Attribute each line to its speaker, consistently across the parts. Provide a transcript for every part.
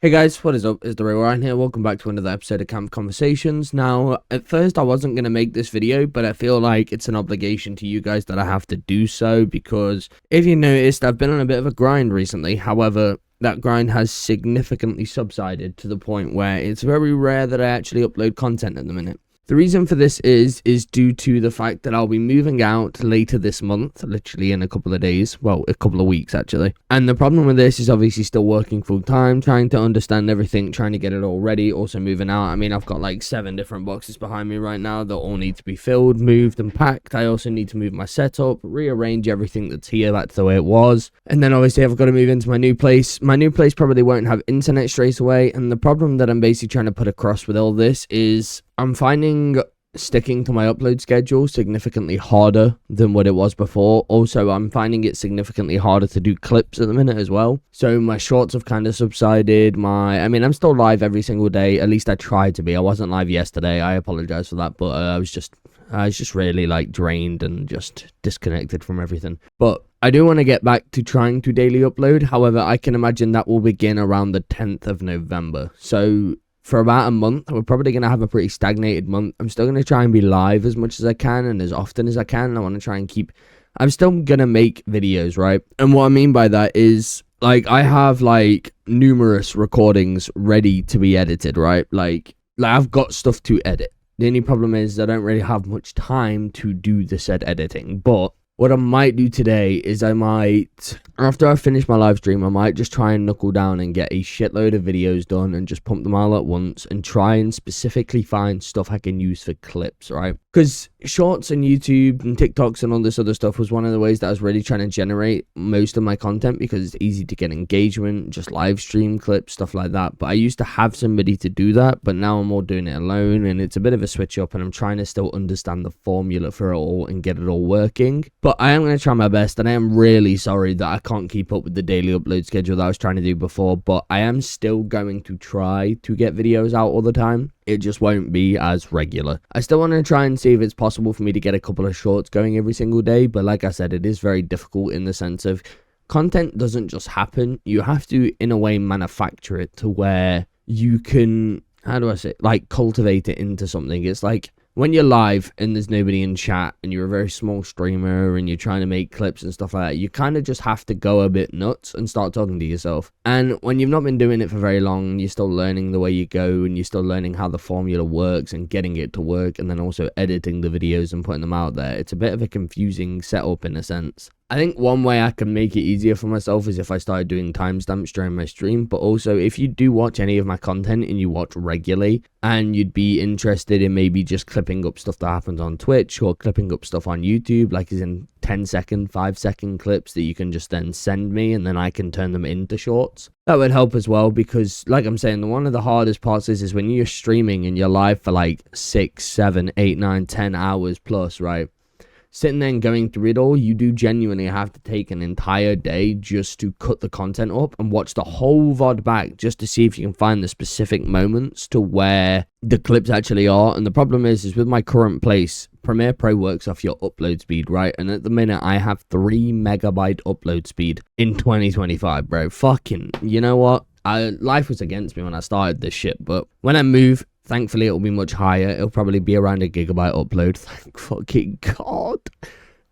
Speaker 1: Hey guys, what is up? It's the Real Ryan here. Welcome back to another episode of Camp Conversations. Now, at first I wasn't going to make this video, but I feel like it's an obligation to you guys that I have to do so, because if you noticed, I've been on a bit of a grind recently. However, that grind has significantly subsided to the point where it's very rare that I actually upload content at the minute. The reason for this is due to the fact that I'll be moving out later this month, literally in a couple of days, well, a couple of weeks actually. And the problem with this is obviously still working full time, trying to understand everything, trying to get it all ready, also moving out. I mean, I've got like 7 different boxes behind me right now that all need to be filled, moved and packed. I also need to move my setup, rearrange everything that's here back to the way it was. And then obviously I've got to move into my new place. My new place probably won't have internet straight away. And the problem that I'm basically trying to put across with all this is I'm finding sticking to my upload schedule significantly harder than what it was before. Also, I'm finding it significantly harder to do clips at the minute as well. So my shorts have kind of subsided. I'm still live every single day. At least I tried to be. I wasn't live yesterday. I apologize for that, but I was just really like drained and just disconnected from everything. But I do want to get back to trying to daily upload. However, I can imagine that will begin around the 10th of November. So for about a month, we're probably going to have a pretty stagnated month. I'm still going to try and be live as much as I can and as often as I can. I want to try and I'm still going to make videos, right? And what I mean by that is, like, I have, like, numerous recordings ready to be edited, right? Like I've got stuff to edit. The only problem is I don't really have much time to do the said editing. But what I might do today is after I finish my live stream, I might just try and knuckle down and get a shitload of videos done and just pump them all at once and try and specifically find stuff I can use for clips, right? Because shorts and YouTube and TikToks and all this other stuff was one of the ways that I was really trying to generate most of my content, because it's easy to get engagement, just live stream clips, stuff like that. But I used to have somebody to do that, but now I'm all doing it alone, and it's a bit of a switch up, and I'm trying to still understand the formula for it all and get it all working. But I am going to try my best, and I am really sorry that I can't keep up with the daily upload schedule that I was trying to do before, but I am still going to try to get videos out all the time. It just won't be as regular. I still want to try and see if it's possible for me to get a couple of shorts going every single day, but like I said, it is very difficult in the sense of content doesn't just happen. You have to, in a way, manufacture it to where you can, how do I say, like, cultivate it into something. It's like when you're live and there's nobody in chat and you're a very small streamer and you're trying to make clips and stuff like that, you kind of just have to go a bit nuts and start talking to yourself. And when you've not been doing it for very long, you're still learning the way you go, and you're still learning how the formula works and getting it to work, and then also editing the videos and putting them out there. It's a bit of a confusing setup in a sense. I think one way I can make it easier for myself is if I started doing timestamps during my stream. But also, if you do watch any of my content and you watch regularly and you'd be interested in maybe just clipping up stuff that happens on Twitch or clipping up stuff on YouTube, like as in 10-second, 5-second clips that you can just then send me and then I can turn them into shorts, that would help as well. Because like I'm saying, one of the hardest parts is when you're streaming and you're live for like 6, 7, 8, 9, 10 hours plus, right? Sitting there and going through it all, you do genuinely have to take an entire day just to cut the content up and watch the whole VOD back just to see if you can find the specific moments to where the clips actually are. And the problem is with my current place, Premiere Pro works off your upload speed, right? And at the minute, I have 3 megabyte upload speed in 2025, bro. Fucking, you know what? Life was against me when I started this shit, but when I move, thankfully, it'll be much higher. It'll probably be around a gigabyte upload. Thank fucking God.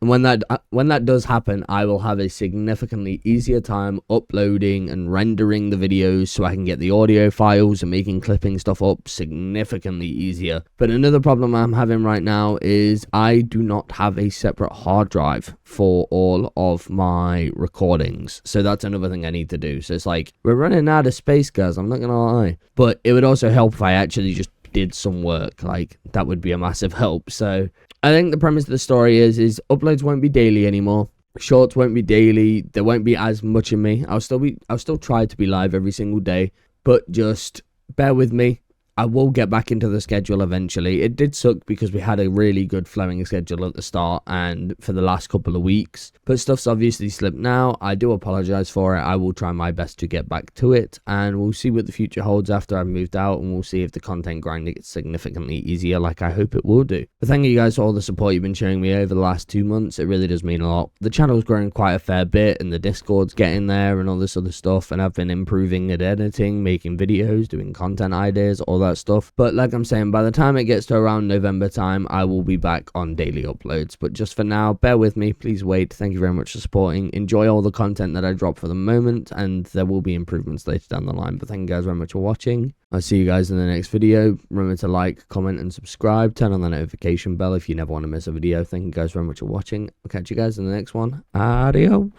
Speaker 1: And when that does happen, I will have a significantly easier time uploading and rendering the videos so I can get the audio files and making clipping stuff up significantly easier. But another problem I'm having right now is I do not have a separate hard drive for all of my recordings. So that's another thing I need to do. So it's like, we're running out of space, guys. I'm not going to lie. But it would also help if I actually just did some work. Like, that would be a massive help. So I think the premise of the story is uploads won't be daily anymore. Shorts won't be daily. There won't be as much in me. I'll still try to be live every single day, but just bear with me. I will get back into the schedule eventually. It did suck because we had a really good flowing schedule at the start and for the last couple of weeks, but stuff's obviously slipped now. I do apologize for it. I will try my best to get back to it, and we'll see what the future holds after I've moved out, and we'll see if the content grinding gets significantly easier like I hope it will do. But thank you guys for all the support you've been showing me over the last 2 months. It really does mean a lot. The channel's growing quite a fair bit, and the Discord's getting there and all this other stuff, and I've been improving at editing, making videos, doing content ideas, all that stuff. But like I'm saying, by the time it gets to around November time, I will be back on daily uploads. But just for now, bear with me, please wait. Thank you very much for supporting. Enjoy all the content that I drop for the moment, and there will be improvements later down the line. But thank you guys very much for watching. I'll see you guys in the next video. Remember to like, comment, and subscribe. Turn on the notification bell if you never want to miss a video. Thank you guys very much for watching. I'll catch you guys in the next one. Adios.